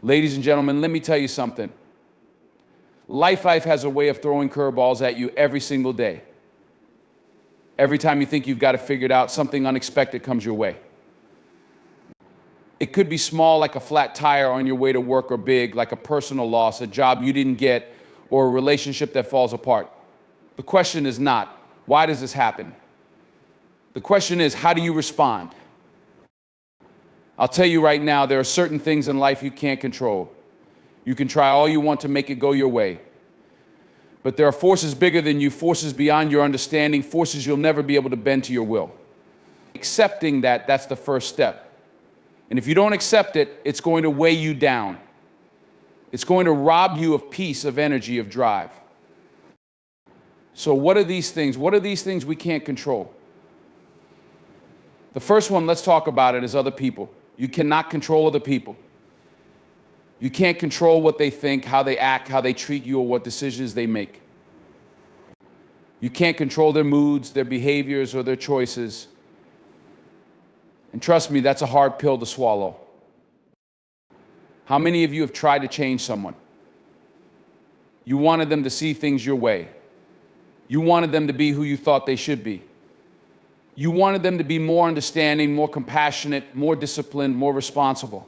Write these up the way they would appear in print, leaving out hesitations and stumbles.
Ladies and gentlemen, let me tell you something. Life has a way of throwing curveballs at you every single day. Every time you think you've got it figured out, something unexpected comes your way. It could be small, like a flat tire on your way to work, or big, like a personal loss, a job you didn't get, or a relationship that falls apart. The question is not, why does this happen? The question is, how do you respond? I'll tell you right now, there are certain things in life you can't control. You can try all you want to make it go your way. But there are forces bigger than you, forces beyond your understanding, forces you'll never be able to bend to your will. Accepting that, that's the first step. And if you don't accept it, it's going to weigh you down. It's going to rob you of peace, of energy, of drive. So what are these things? What are these things we can't control? The first one, let's talk about it, is other people. You cannot control other people. You can't control what they think, how they act, how they treat you, or what decisions they make. You can't control their moods, their behaviors, or their choices. And trust me, that's a hard pill to swallow. How many of you have tried to change someone? You wanted them to see things your way. You wanted them to be who you thought they should be. You wanted them to be more understanding, more compassionate, more disciplined, more responsible.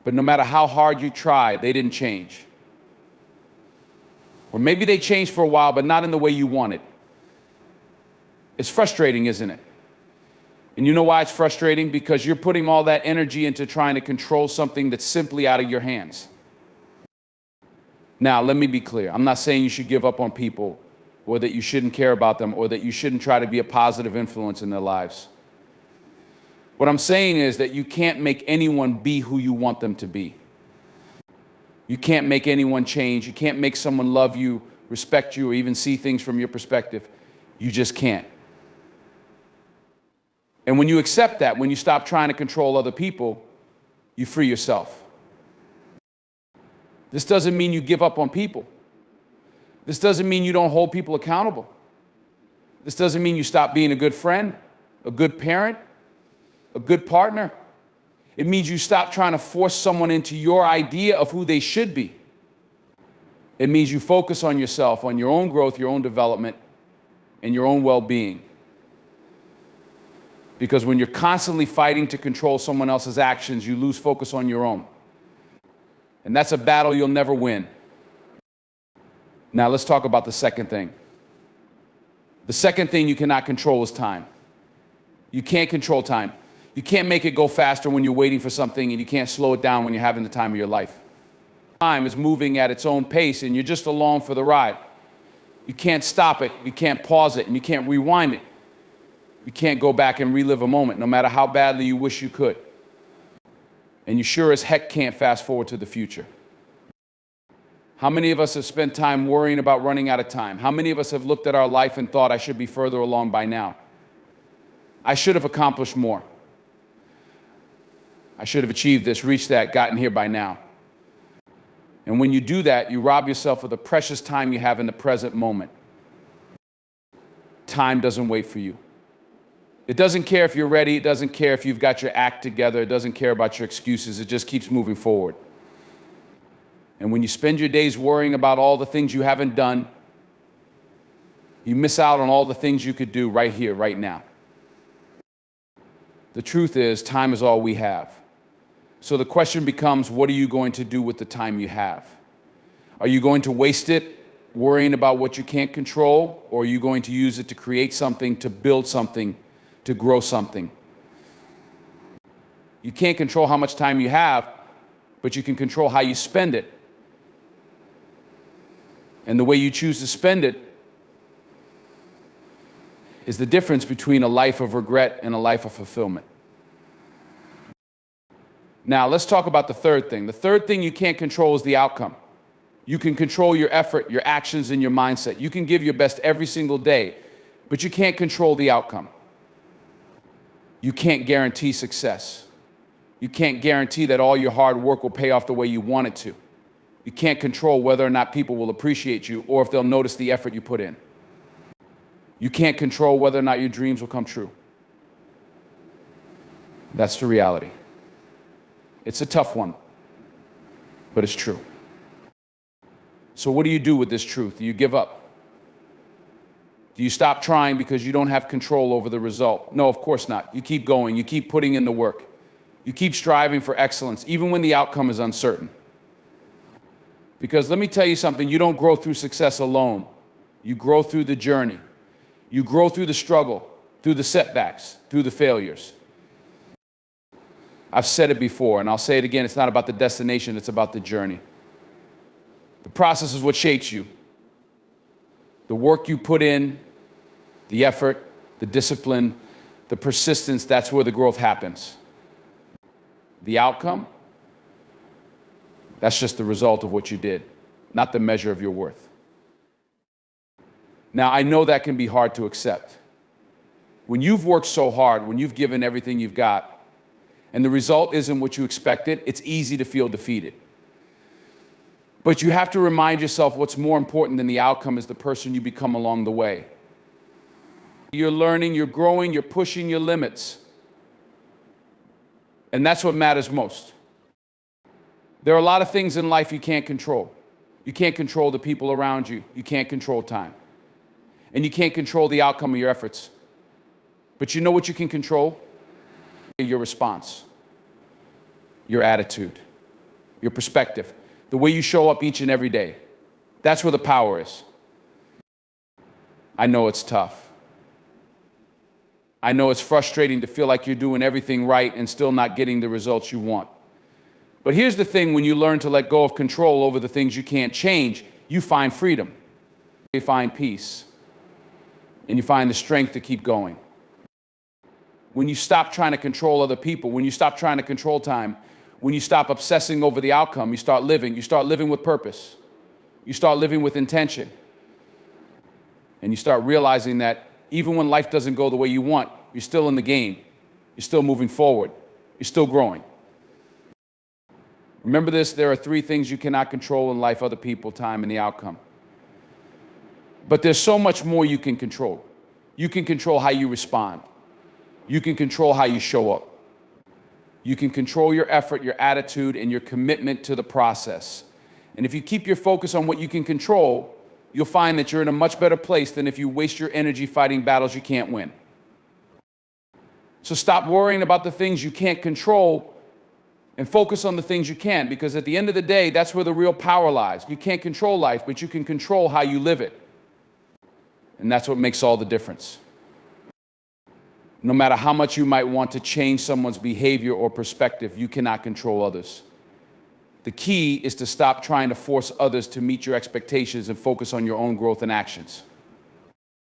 But no matter how hard you tried, they didn't change. Or maybe they changed for a while, but not in the way you wanted. It's frustrating, isn't it? And you know why it's frustrating? Because you're putting all that energy into trying to control something that's simply out of your hands. Now, let me be clear. I'm not saying you should give up on people, or that you shouldn't care about them, or that you shouldn't try to be a positive influence in their lives. What I'm saying is that you can't make anyone be who you want them to be. You can't make anyone change. You can't make someone love you, respect you, or even see things from your perspective. You just can't. And when you accept that, when you stop trying to control other people, you free yourself. This doesn't mean you give up on people. This doesn't mean you don't hold people accountable. This doesn't mean you stop being a good friend, a good parent, a good partner. It means you stop trying to force someone into your idea of who they should be. It means you focus on yourself, on your own growth, your own development, and your own well-being. Because when you're constantly fighting to control someone else's actions, you lose focus on your own. And that's a battle you'll never win. Now let's talk about the second thing. The second thing you cannot control is time. You can't control time. You can't make it go faster when you're waiting for something, and you can't slow it down when you're having the time of your life. Time is moving at its own pace, and you're just along for the ride. You can't stop it, you can't pause it, and you can't rewind it. You can't go back and relive a moment, no matter how badly you wish you could. And you sure as heck can't fast forward to the future. How many of us have spent time worrying about running out of time? How many of us have looked at our life and thought, I should be further along by now? I should have accomplished more. I should have achieved this, reached that, gotten here by now. And when you do that, you rob yourself of the precious time you have in the present moment. Time doesn't wait for you. It doesn't care if you're ready. It doesn't care if you've got your act together. It doesn't care about your excuses. It just keeps moving forward. And when you spend your days worrying about all the things you haven't done, you miss out on all the things you could do right here, right now. The truth is, time is all we have. So the question becomes, what are you going to do with the time you have? Are you going to waste it worrying about what you can't control, or are you going to use it to create something, to build something, to grow something? You can't control how much time you have, but you can control how you spend it. And the way you choose to spend it is the difference between a life of regret and a life of fulfillment. Now, let's talk about the third thing. The third thing you can't control is the outcome. You can control your effort, your actions, and your mindset. You can give your best every single day, but you can't control the outcome. You can't guarantee success. You can't guarantee that all your hard work will pay off the way you want it to. You can't control whether or not people will appreciate you or if they'll notice the effort you put in. You can't control whether or not your dreams will come true. That's the reality. It's a tough one. but it's true. So what do you do with this truth? Do you give up? Do you stop trying because you don't have control over the result? No, of course not. You keep going. You keep putting in the work. You keep striving for excellence, even when the outcome is uncertain. Because let me tell you something, you don't grow through success alone. You grow through the journey. You grow through the struggle, through the setbacks, through the failures. I've said it before, and I'll say it again, it's not about the destination, it's about the journey. The process is what shapes you. The work you put in, the effort, the discipline, the persistence, that's where the growth happens. The outcome, that's just the result of what you did, not the measure of your worth. Now, I know that can be hard to accept. When you've worked so hard, when you've given everything you've got, and the result isn't what you expected, it's easy to feel defeated. But you have to remind yourself what's more important than the outcome is the person you become along the way. You're learning, you're growing, you're pushing your limits. And that's what matters most. There are a lot of things in life you can't control. You can't control the people around you. You can't control time. And you can't control the outcome of your efforts. But you know what you can control? Your response, your attitude, your perspective, the way you show up each and every day. That's where the power is. I know it's tough. I know it's frustrating to feel like you're doing everything right and still not getting the results you want. But here's the thing, when you learn to let go of control over the things you can't change, you find freedom. You find peace. And you find the strength to keep going. When you stop trying to control other people, when you stop trying to control time, when you stop obsessing over the outcome, you start living with purpose. You start living with intention. And you start realizing that even when life doesn't go the way you want, you're still in the game. You're still moving forward. You're still growing. Remember this, there are 3 things you cannot control in life: other people, time, and the outcome. But there's so much more you can control. You can control how you respond. You can control how you show up. You can control your effort, your attitude, and your commitment to the process. And if you keep your focus on what you can control, you'll find that you're in a much better place than if you waste your energy fighting battles you can't win. So stop worrying about the things you can't control and focus on the things you can, because at the end of the day, that's where the real power lies. You can't control life, but you can control how you live it. And that's what makes all the difference. No matter how much you might want to change someone's behavior or perspective, you cannot control others. The key is to stop trying to force others to meet your expectations and focus on your own growth and actions.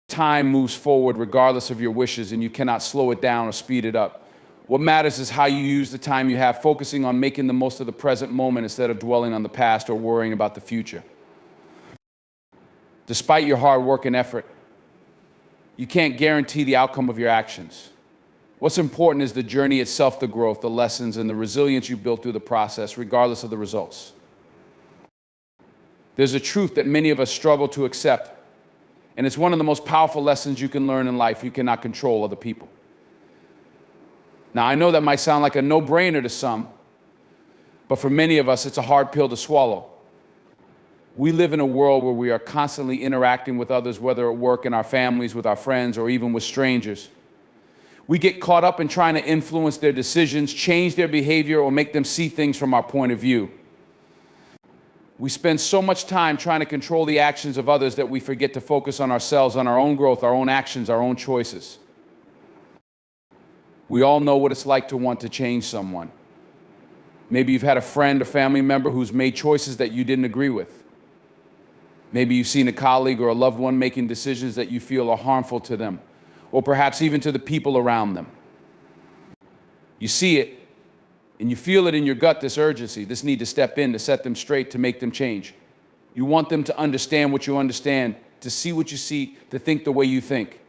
Time moves forward regardless of your wishes, and you cannot slow it down or speed it up. What matters is how you use the time you have, focusing on making the most of the present moment instead of dwelling on the past or worrying about the future. Despite your hard work and effort, you can't guarantee the outcome of your actions. What's important is the journey itself, the growth, the lessons, and the resilience you built through the process, regardless of the results. There's a truth that many of us struggle to accept, and it's one of the most powerful lessons you can learn in life. You cannot control other people. Now, I know that might sound like a no-brainer to some, but for many of us, it's a hard pill to swallow. We live in a world where we are constantly interacting with others, whether at work, in our families, with our friends, or even with strangers. We get caught up in trying to influence their decisions, change their behavior, or make them see things from our point of view. We spend so much time trying to control the actions of others that we forget to focus on ourselves, on our own growth, our own actions, our own choices. We all know what it's like to want to change someone. Maybe you've had a friend or family member who's made choices that you didn't agree with. Maybe you've seen a colleague or a loved one making decisions that you feel are harmful to them, or perhaps even to the people around them. You see it, and you feel it in your gut, this urgency, this need to step in, to set them straight, to make them change. You want them to understand what you understand, to see what you see, to think the way you think.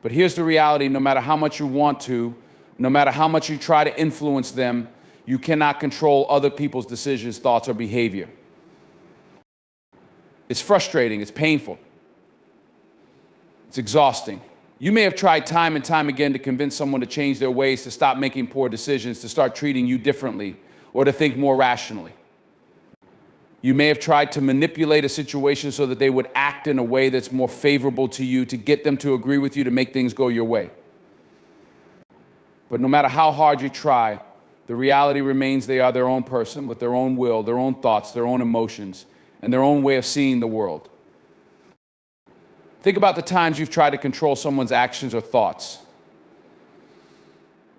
But here's the reality: no matter how much you want to, no matter how much you try to influence them, you cannot control other people's decisions, thoughts, or behavior. It's frustrating, it's painful, it's exhausting. You may have tried time and time again to convince someone to change their ways, to stop making poor decisions, to start treating you differently, or to think more rationally. You may have tried to manipulate a situation so that they would act in a way that's more favorable to you, to get them to agree with you, to make things go your way. But no matter how hard you try, the reality remains they are their own person with their own will, their own thoughts, their own emotions, and their own way of seeing the world. Think about the times you've tried to control someone's actions or thoughts.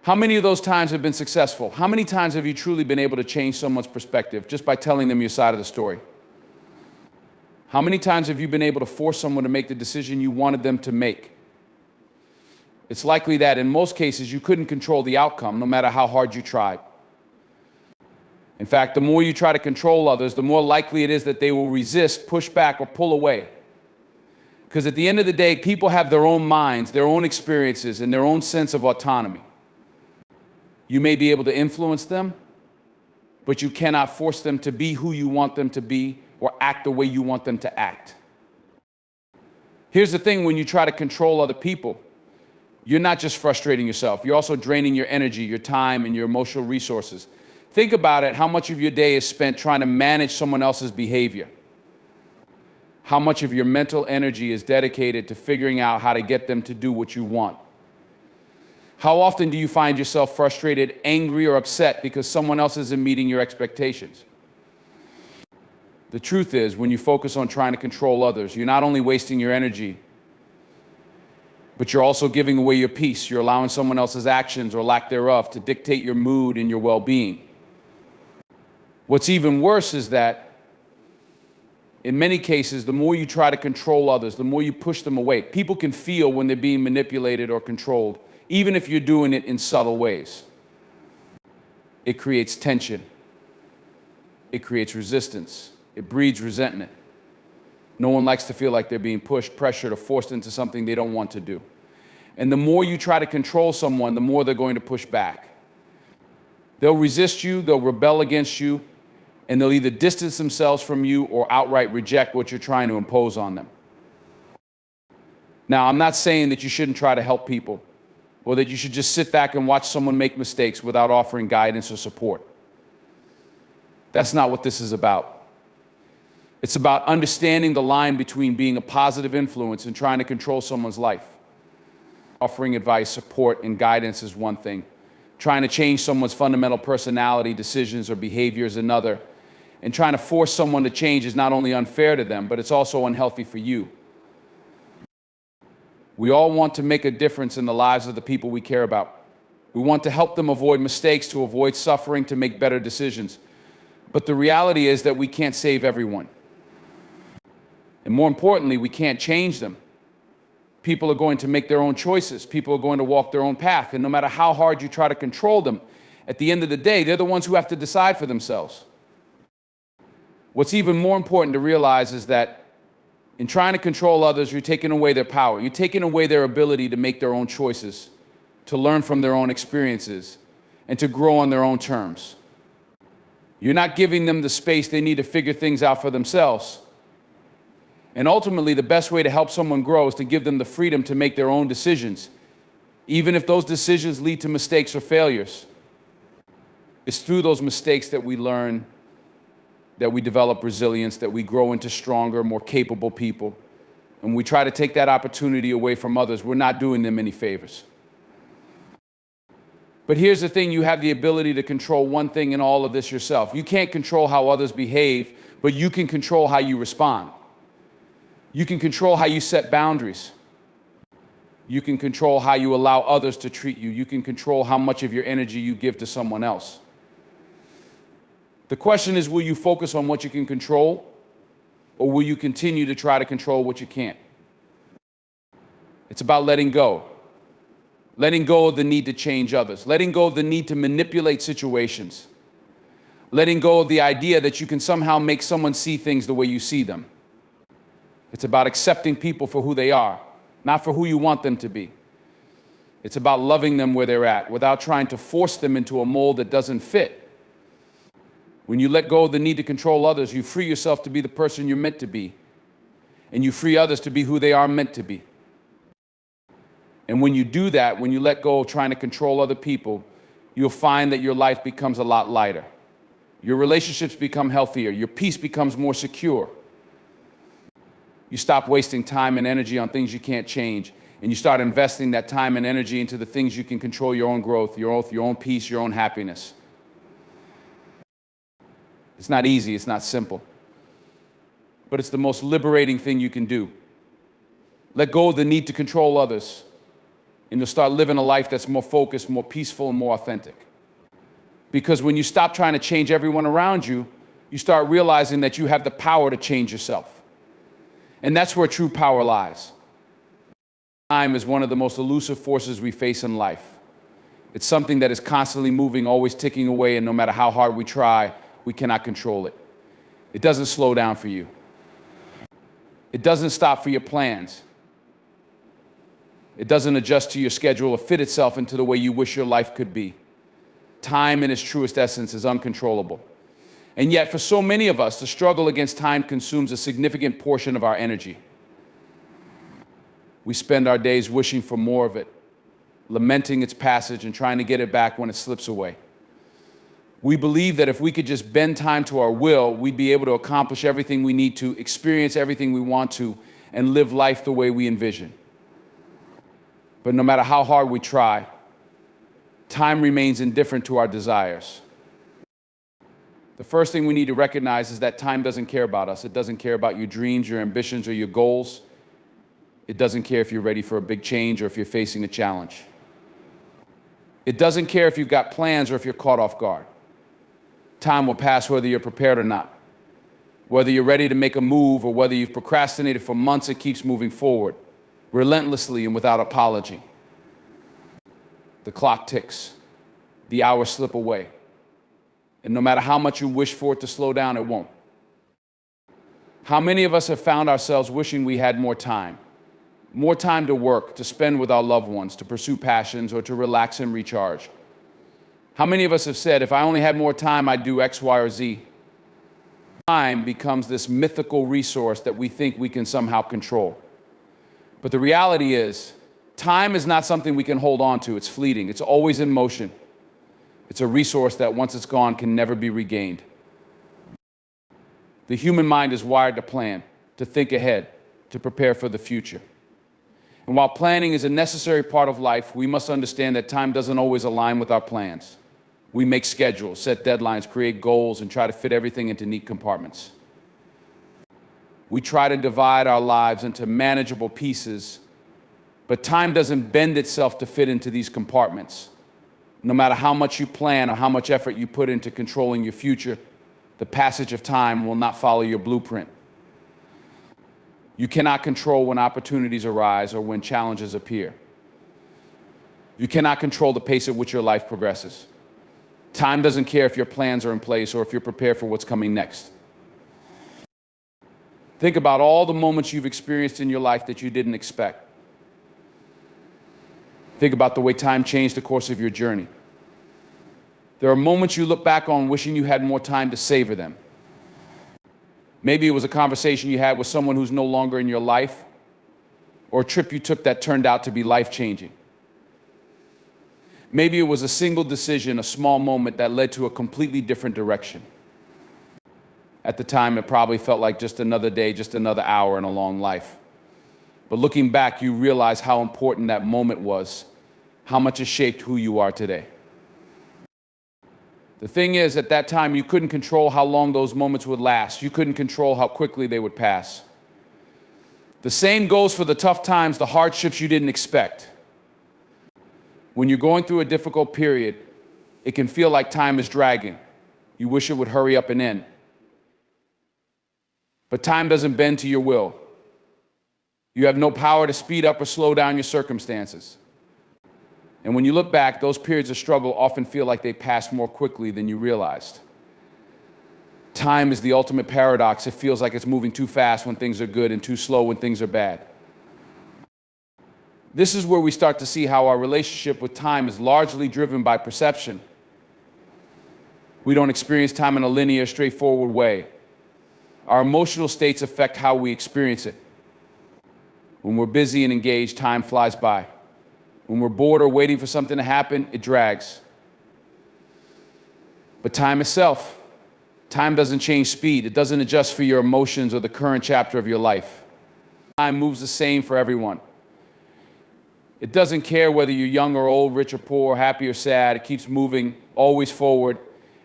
How many of those times have been successful? How many times have you truly been able to change someone's perspective just by telling them your side of the story? How many times have you been able to force someone to make the decision you wanted them to make? It's likely that in most cases you couldn't control the outcome no matter how hard you tried. In fact, the more you try to control others, the more likely it is that they will resist, push back, or pull away. Because at the end of the day, people have their own minds, their own experiences, and their own sense of autonomy. You may be able to influence them, but you cannot force them to be who you want them to be or act the way you want them to act. Here's the thing, when you try to control other people, you're not just frustrating yourself, you're also draining your energy, your time, and your emotional resources. Think about it, how much of your day is spent trying to manage someone else's behavior? How much of your mental energy is dedicated to figuring out how to get them to do what you want? How often do you find yourself frustrated, angry, or upset because someone else isn't meeting your expectations? The truth is, when you focus on trying to control others, you're not only wasting your energy, but you're also giving away your peace. You're allowing someone else's actions or lack thereof to dictate your mood and your well-being. What's even worse is that, in many cases, the more you try to control others, the more you push them away. People can feel when they're being manipulated or controlled, even if you're doing it in subtle ways. It creates tension. It creates resistance. It breeds resentment. No one likes to feel like they're being pushed, pressured, or forced into something they don't want to do. And the more you try to control someone, the more they're going to push back. They'll resist you, they'll rebel against you, and they'll either distance themselves from you or outright reject what you're trying to impose on them. Now, I'm not saying that you shouldn't try to help people, or that you should just sit back and watch someone make mistakes without offering guidance or support. That's not what this is about. It's about understanding the line between being a positive influence and trying to control someone's life. Offering advice, support, and guidance is one thing. Trying to change someone's fundamental personality, decisions, or behavior is another. And trying to force someone to change is not only unfair to them, but it's also unhealthy for you. We all want to make a difference in the lives of the people we care about. We want to help them avoid mistakes, to avoid suffering, to make better decisions. But the reality is that we can't save everyone. And more importantly, we can't change them. People are going to make their own choices. People are going to walk their own path. And no matter how hard you try to control them, at the end of the day, they're the ones who have to decide for themselves. What's even more important to realize is that in trying to control others, you're taking away their power. You're taking away their ability to make their own choices, to learn from their own experiences, and to grow on their own terms. You're not giving them the space they need to figure things out for themselves. And ultimately, the best way to help someone grow is to give them the freedom to make their own decisions, even if those decisions lead to mistakes or failures. It's through those mistakes that we learn, that we develop resilience, that we grow into stronger, more capable people. And when we try to take that opportunity away from others, we're not doing them any favors. But here's the thing, you have the ability to control one thing in all of this yourself. You can't control how others behave, but you can control how you respond. You can control how you set boundaries. You can control how you allow others to treat you. You can control how much of your energy you give to someone else. The question is, will you focus on what you can control, or will you continue to try to control what you can't? It's about letting go. Letting go of the need to change others. Letting go of the need to manipulate situations. Letting go of the idea that you can somehow make someone see things the way you see them. It's about accepting people for who they are, not for who you want them to be. It's about loving them where they're at, without trying to force them into a mold that doesn't fit. When you let go of the need to control others, you free yourself to be the person you're meant to be. And you free others to be who they are meant to be. And when you do that, when you let go of trying to control other people, you'll find that your life becomes a lot lighter. Your relationships become healthier. Your peace becomes more secure. You stop wasting time and energy on things you can't change, and you start investing that time and energy into the things you can control: your own growth, your own peace, your own happiness. It's not easy, it's not simple, but it's the most liberating thing you can do. Let go of the need to control others, and you'll start living a life that's more focused, more peaceful, and more authentic. Because when you stop trying to change everyone around you, you start realizing that you have the power to change yourself. And that's where true power lies. Time is one of the most elusive forces we face in life. It's something that is constantly moving, always ticking away, and no matter how hard we try, we cannot control it. It doesn't slow down for you. It doesn't stop for your plans. It doesn't adjust to your schedule or fit itself into the way you wish your life could be. Time in its truest essence is uncontrollable. And yet, for so many of us, the struggle against time consumes a significant portion of our energy. We spend our days wishing for more of it, lamenting its passage and trying to get it back when it slips away. We believe that if we could just bend time to our will, we'd be able to accomplish everything we need to, experience everything we want to, and live life the way we envision. But no matter how hard we try, time remains indifferent to our desires. The first thing we need to recognize is that time doesn't care about us. It doesn't care about your dreams, your ambitions, or your goals. It doesn't care if you're ready for a big change or if you're facing a challenge. It doesn't care if you've got plans or if you're caught off guard. Time will pass whether you're prepared or not. Whether you're ready to make a move or whether you've procrastinated for months, it keeps moving forward, relentlessly and without apology. The clock ticks. The hours slip away. And no matter how much you wish for it to slow down, it won't. How many of us have found ourselves wishing we had more time? More time to work, to spend with our loved ones, to pursue passions, or to relax and recharge? How many of us have said, if I only had more time, I'd do X, Y, or Z? Time becomes this mythical resource that we think we can somehow control. But the reality is, time is not something we can hold on to. It's fleeting. It's always in motion. It's a resource that once it's gone can never be regained. The human mind is wired to plan, to think ahead, to prepare for the future. And while planning is a necessary part of life, we must understand that time doesn't always align with our plans. We make schedules, set deadlines, create goals, and try to fit everything into neat compartments. We try to divide our lives into manageable pieces, but time doesn't bend itself to fit into these compartments. No matter how much you plan or how much effort you put into controlling your future, the passage of time will not follow your blueprint. You cannot control when opportunities arise or when challenges appear. You cannot control the pace at which your life progresses. Time doesn't care if your plans are in place or if you're prepared for what's coming next. Think about all the moments you've experienced in your life that you didn't expect. Think about the way time changed the course of your journey. There are moments you look back on wishing you had more time to savor them. Maybe it was a conversation you had with someone who's no longer in your life, or a trip you took that turned out to be life-changing. Maybe it was a single decision, a small moment that led to a completely different direction. At the time, it probably felt like just another day, just another hour in a long life. But looking back, you realize how important that moment was, how much it shaped who you are today. The thing is, at that time, you couldn't control how long those moments would last. You couldn't control how quickly they would pass. The same goes for the tough times, the hardships you didn't expect. When you're going through a difficult period, it can feel like time is dragging. You wish it would hurry up and end. But time doesn't bend to your will. You have no power to speed up or slow down your circumstances. And when you look back, those periods of struggle often feel like they passed more quickly than you realized. Time is the ultimate paradox. It feels like it's moving too fast when things are good and too slow when things are bad. This is where we start to see how our relationship with time is largely driven by perception. We don't experience time in a linear, straightforward way. Our emotional states affect how we experience it. When we're busy and engaged, time flies by. When we're bored or waiting for something to happen, it drags. But time itself, Time doesn't change speed. It doesn't adjust for your emotions or the current chapter of your life. Time moves the same for everyone. It doesn't care whether you're young or old, rich or poor, happy or sad. It keeps moving, always forward.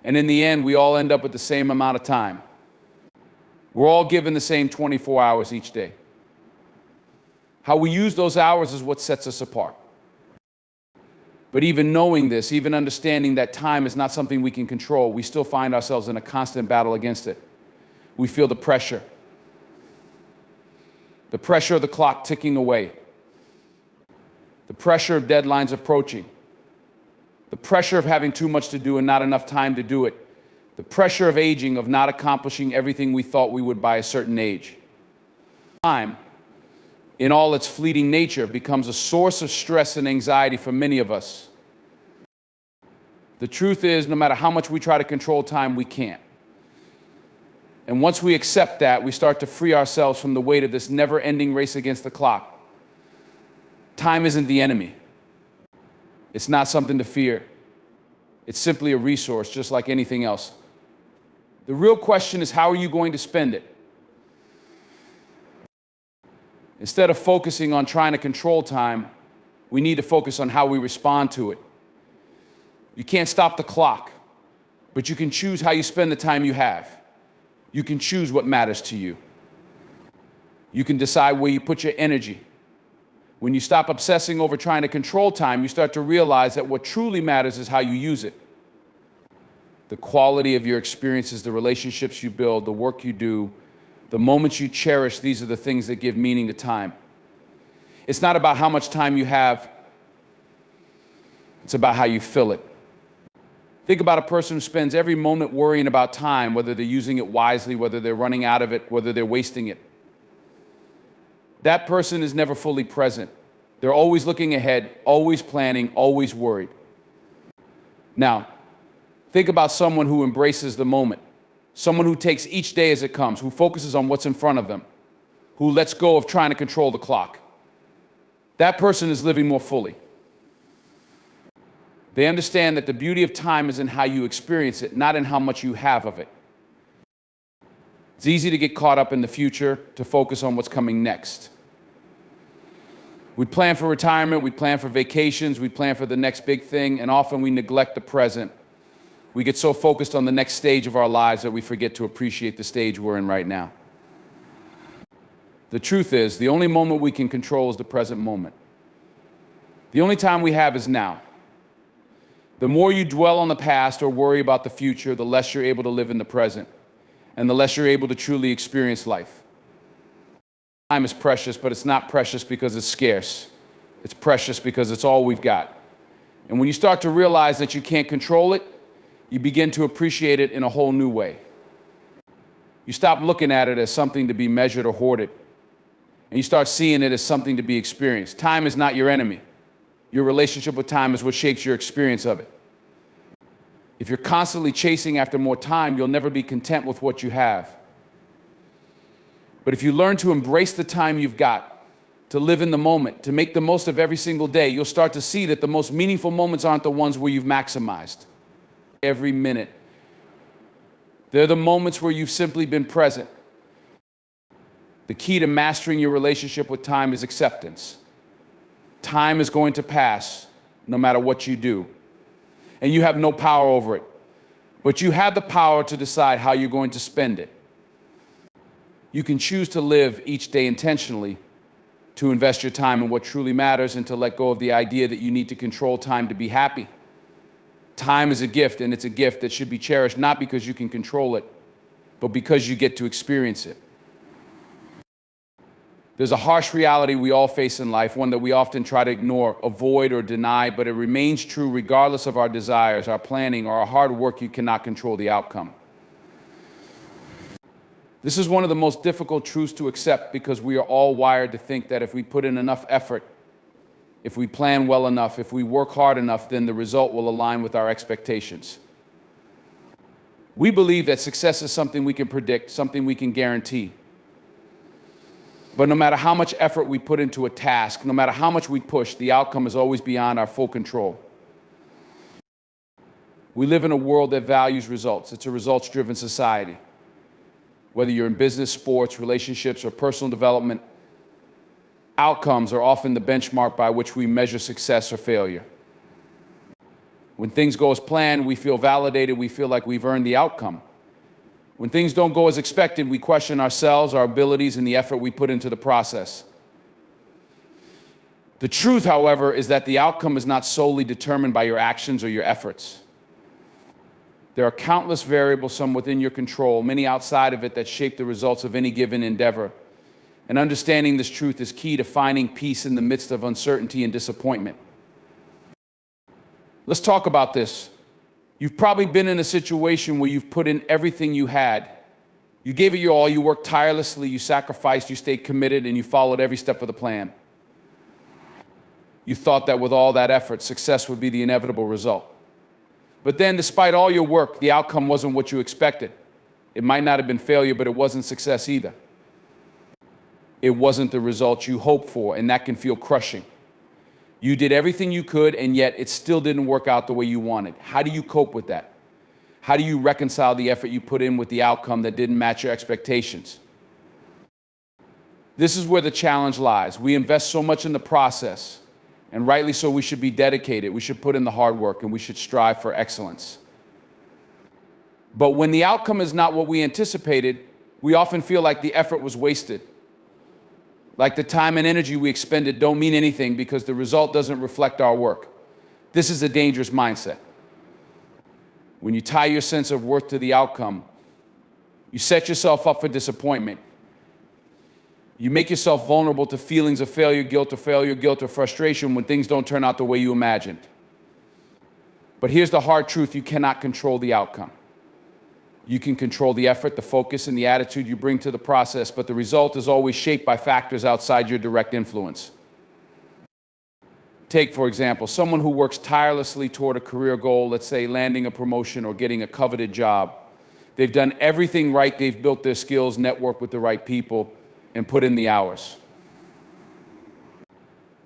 And in the end, we all end up with the same amount of time. We're all given the same 24 hours each day. How we use those hours is what sets us apart. But even knowing this, even understanding that time is not something we can control, we still find ourselves in a constant battle against it. We feel the pressure. The pressure of the clock ticking away. The pressure of deadlines approaching. The pressure of having too much to do and not enough time to do it. The pressure of aging, of not accomplishing everything we thought we would by a certain age. Time, in all its fleeting nature, becomes a source of stress and anxiety for many of us. The truth is, no matter how much we try to control time, we can't. And once we accept that, we start to free ourselves from the weight of this never-ending race against the clock. Time isn't the enemy. It's not something to fear. It's simply a resource, just like anything else. The real question is, how are you going to spend it? Instead of focusing on trying to control time, we need to focus on how we respond to it. You can't stop the clock, but you can choose how you spend the time you have. You can choose what matters to you. You can decide where you put your energy. When you stop obsessing over trying to control time, you start to realize that what truly matters is how you use it. The quality of your experiences, the relationships you build, the work you do, the moments you cherish, these are the things that give meaning to time. It's not about how much time you have. It's about how you fill it. Think about a person who spends every moment worrying about time, whether they're using it wisely, whether they're running out of it, whether they're wasting it. That person is never fully present. They're always looking ahead, always planning, always worried. Now, think about someone who embraces the moment. Someone who takes each day as it comes, who focuses on what's in front of them, who lets go of trying to control the clock. That person is living more fully. They understand that the beauty of time is in how you experience it, not in how much you have of it. It's easy to get caught up in the future, to focus on what's coming next. We plan for retirement, we plan for vacations, we plan for the next big thing, and often we neglect the present. We get so focused on the next stage of our lives that we forget to appreciate the stage we're in right now. The truth is, the only moment we can control is the present moment. The only time we have is now. The more you dwell on the past or worry about the future, the less you're able to live in the present, and the less you're able to truly experience life. Time is precious, but it's not precious because it's scarce. It's precious because it's all we've got. And when you start to realize that you can't control it, you begin to appreciate it in a whole new way. You stop looking at it as something to be measured or hoarded, and you start seeing it as something to be experienced. Time is not your enemy. Your relationship with time is what shapes your experience of it. If you're constantly chasing after more time, you'll never be content with what you have. But if you learn to embrace the time you've got, to live in the moment, to make the most of every single day, you'll start to see that the most meaningful moments aren't the ones where you've maximized every minute. They're the moments where you've simply been present. The key to mastering your relationship with time is acceptance. Time is going to pass no matter what you do. And you have no power over it. But you have the power to decide how you're going to spend it. You can choose to live each day intentionally, to invest your time in what truly matters, and to let go of the idea that you need to control time to be happy. Time is a gift, and it's a gift that should be cherished not because you can control it, but because you get to experience it. There's a harsh reality we all face in life, one that we often try to ignore, avoid, or deny, but it remains true regardless of our desires, our planning, or our hard work. You cannot control the outcome. This is one of the most difficult truths to accept because we are all wired to think that if we put in enough effort, if we plan well enough, if we work hard enough, then the result will align with our expectations. We believe that success is something we can predict, something we can guarantee. But no matter how much effort we put into a task, no matter how much we push, the outcome is always beyond our full control. We live in a world that values results. It's a results-driven society. Whether you're in business, sports, relationships, or personal development, outcomes are often the benchmark by which we measure success or failure. When things go as planned, we feel validated, we feel like we've earned the outcome. When things don't go as expected, we question ourselves, our abilities, and the effort we put into the process. The truth, however, is that the outcome is not solely determined by your actions or your efforts. There are countless variables, some within your control, many outside of it, that shape the results of any given endeavor. And understanding this truth is key to finding peace in the midst of uncertainty and disappointment. Let's talk about this. You've probably been in a situation where you've put in everything you had. You gave it your all, you worked tirelessly, you sacrificed, you stayed committed, and you followed every step of the plan. You thought that with all that effort, success would be the inevitable result. But then, despite all your work, the outcome wasn't what you expected. It might not have been failure, but it wasn't success either. It wasn't the result you hoped for, and that can feel crushing. You did everything you could, and yet it still didn't work out the way you wanted. How do you cope with that? How do you reconcile the effort you put in with the outcome that didn't match your expectations? This is where the challenge lies. We invest so much in the process, and rightly so. We should be dedicated. We should put in the hard work, and we should strive for excellence. But when the outcome is not what we anticipated, we often feel like the effort was wasted. Like the time and energy we expended don't mean anything because the result doesn't reflect our work. This is a dangerous mindset. When you tie your sense of worth to the outcome, you set yourself up for disappointment. You make yourself vulnerable to feelings of failure, guilt or frustration when things don't turn out the way you imagined. But here's the hard truth: you cannot control the outcome. You can control the effort, the focus, and the attitude you bring to the process, but the result is always shaped by factors outside your direct influence. Take, for example, someone who works tirelessly toward a career goal, let's say landing a promotion or getting a coveted job. They've done everything right. They've built their skills, networked with the right people, and put in the hours.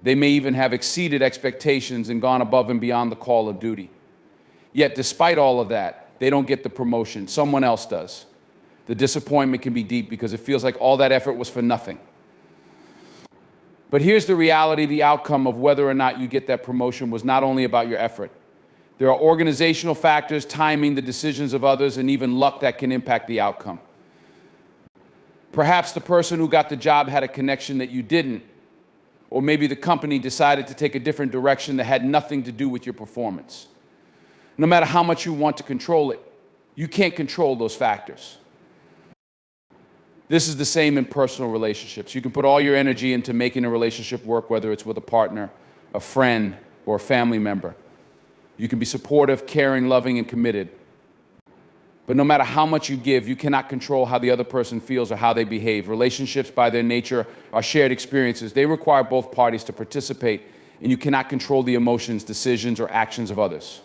They may even have exceeded expectations and gone above and beyond the call of duty. Yet, despite all of that, they don't get the promotion. Someone else does. The disappointment can be deep because it feels like all that effort was for nothing. But here's the reality: the outcome of whether or not you get that promotion was not only about your effort. There are organizational factors, timing, the decisions of others, and even luck that can impact the outcome. Perhaps the person who got the job had a connection that you didn't, or maybe the company decided to take a different direction that had nothing to do with your performance. No matter how much you want to control it, you can't control those factors. This is the same in personal relationships. You can put all your energy into making a relationship work, whether it's with a partner, a friend, or a family member. You can be supportive, caring, loving, and committed. But no matter how much you give, you cannot control how the other person feels or how they behave. Relationships, by their nature, are shared experiences. They require both parties to participate, and you cannot control the emotions, decisions, or actions of others.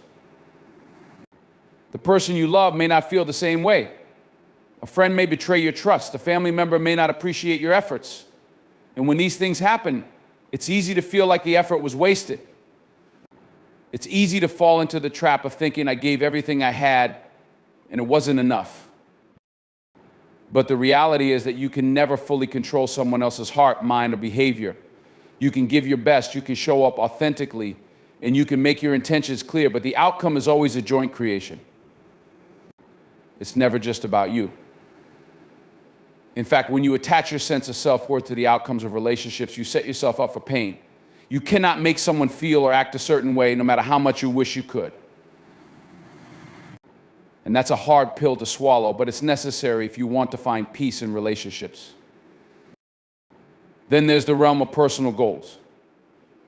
The person you love may not feel the same way. A friend may betray your trust. A family member may not appreciate your efforts. And when these things happen, it's easy to feel like the effort was wasted. It's easy to fall into the trap of thinking I gave everything I had and it wasn't enough. But the reality is that you can never fully control someone else's heart, mind, or behavior. You can give your best, you can show up authentically, and you can make your intentions clear, but the outcome is always a joint creation. It's never just about you. In fact, when you attach your sense of self-worth to the outcomes of relationships, you set yourself up for pain. You cannot make someone feel or act a certain way, no matter how much you wish you could. And that's a hard pill to swallow, but it's necessary if you want to find peace in relationships. Then there's the realm of personal goals.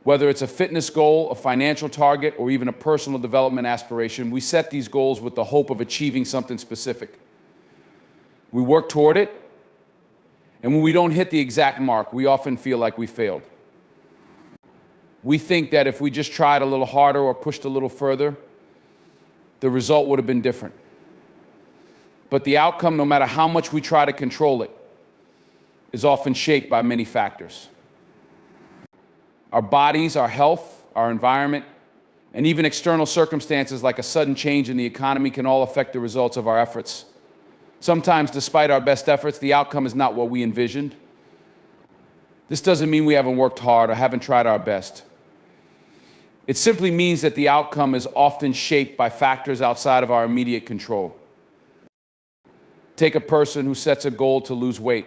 Whether it's a fitness goal, a financial target, or even a personal development aspiration, we set these goals with the hope of achieving something specific. We work toward it, and when we don't hit the exact mark, we often feel like we failed. We think that if we just tried a little harder or pushed a little further, the result would have been different. But the outcome, no matter how much we try to control it, is often shaped by many factors. Our bodies, our health, our environment, And even external circumstances like a sudden change in the economy can all affect the results of our efforts. Sometimes, despite our best efforts, the outcome is not what we envisioned. This doesn't mean we haven't worked hard or haven't tried our best. It simply means that the outcome is often shaped by factors outside of our immediate control. Take a person who sets a goal to lose weight.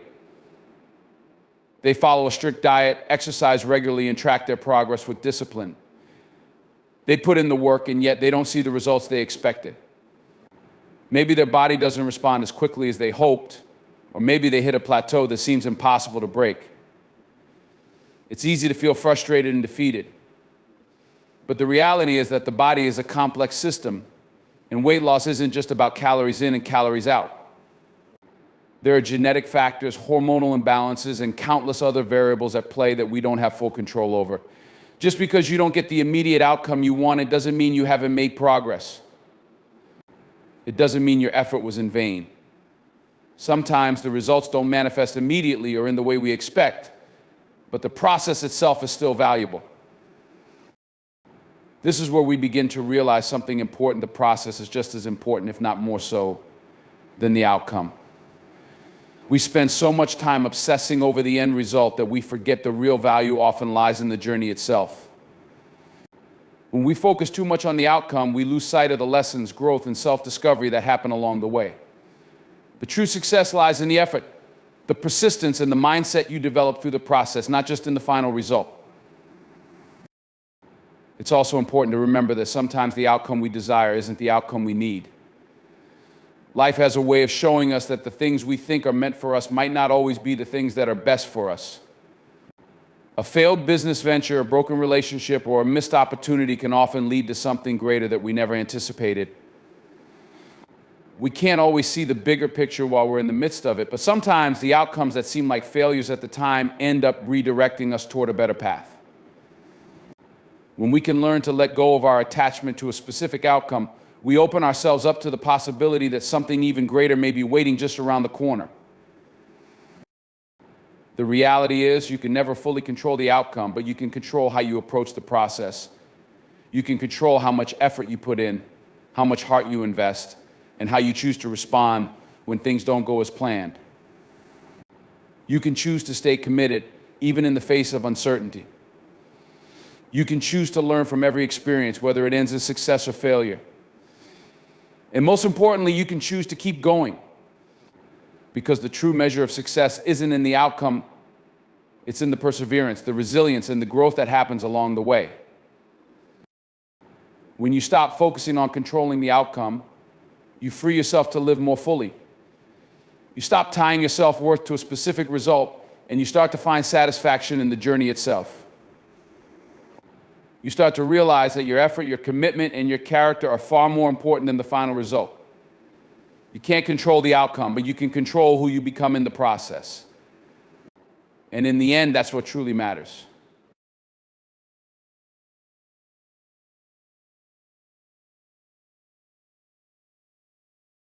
They follow a strict diet, exercise regularly, and track their progress with discipline. They put in the work, and yet they don't see the results they expected. Maybe their body doesn't respond as quickly as they hoped, or maybe they hit a plateau that seems impossible to break. It's easy to feel frustrated and defeated. But the reality is that the body is a complex system, and weight loss isn't just about calories in and calories out. There are genetic factors, hormonal imbalances, and countless other variables at play that we don't have full control over. Just because you don't get the immediate outcome you wanted doesn't mean you haven't made progress. It doesn't mean your effort was in vain. Sometimes the results don't manifest immediately or in the way we expect, but the process itself is still valuable. This is where we begin to realize something important. The process is just as important, if not more so, than the outcome. We spend so much time obsessing over the end result that we forget the real value often lies in the journey itself. When we focus too much on the outcome, we lose sight of the lessons, growth, and self-discovery that happen along the way. The true success lies in the effort, the persistence, and the mindset you develop through the process, not just in the final result. It's also important to remember that sometimes the outcome we desire isn't the outcome we need. Life has a way of showing us that the things we think are meant for us might not always be the things that are best for us. A failed business venture, a broken relationship, or a missed opportunity can often lead to something greater that we never anticipated. We can't always see the bigger picture while we're in the midst of it, but sometimes the outcomes that seem like failures at the time end up redirecting us toward a better path. When we can learn to let go of our attachment to a specific outcome, we open ourselves up to the possibility that something even greater may be waiting just around the corner. The reality is you can never fully control the outcome, but you can control how you approach the process. You can control how much effort you put in, how much heart you invest, and how you choose to respond when things don't go as planned. You can choose to stay committed, even in the face of uncertainty. You can choose to learn from every experience, whether it ends in success or failure. And most importantly, you can choose to keep going, because the true measure of success isn't in the outcome, it's in the perseverance, the resilience, and the growth that happens along the way. When you stop focusing on controlling the outcome, you free yourself to live more fully. You stop tying your self-worth to a specific result, and you start to find satisfaction in the journey itself. You start to realize that your effort, your commitment, and your character are far more important than the final result. You can't control the outcome, but you can control who you become in the process. And in the end, that's what truly matters.